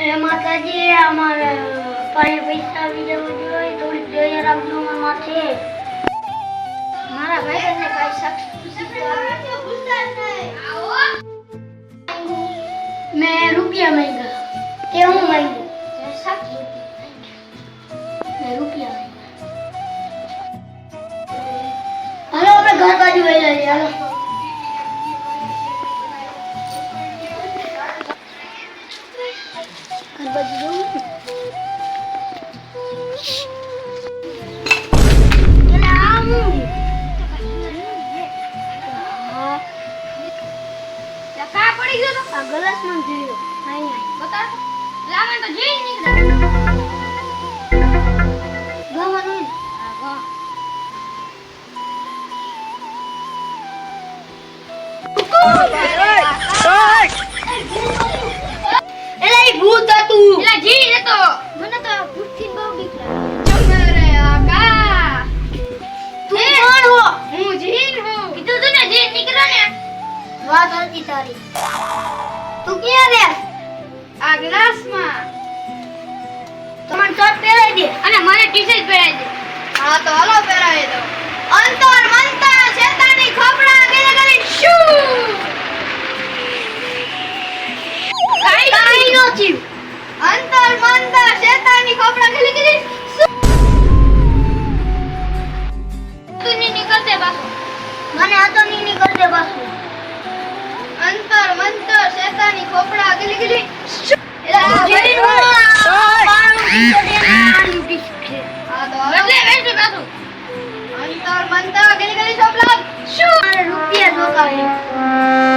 હે માતાજી અમારે પાસે પૈસા આવી જવું જોઈએ થોડી દયા રાખજો મારા માથે મારા ભાઈને કઈ મેં રૂપિયા માંગ્યા કે હું માંગ્યું મેં રૂપિયા માંગ્યા હાલો આપણે ઘર બાજુ વહી જઈએ હાલો ઘર બાજુ જવું ગલસ માં જોયો આઈ બતા લાવે તો જી નીકળે ગવાનું હા એલા ઈ ભૂત હતું એલા જી હતો મને તો ભૂત થી બહુ બીક લાગે ચમરે આકા તું કોણ હો હું જીન હું કીધું તું ને જીન નીકળો ને વાત હતી તારી તું ક્યાં રે આ ગ્લાસમાં તમાર શર્ટ પહેરાઈ દે અને મને ટી-શર્ટ પહેરાઈ દે હા તો હાલો પહેરાવી દો અંતર મંતર શેતાની ખોપડા ગલે ગલે શૂ કાઈ નો થયું અંતર મંતર શેતાની ખોપડા ગલે ગલે તું ની નીકળતે બાસુ મને હતો ની નીકળતે બાસુ અંતર મંતર શેતાની ખોપડા ગલી ગલી એલા જેડી અંતર મંતર ગલી ગલી શોપલા શું રૂપિયા જોતા હે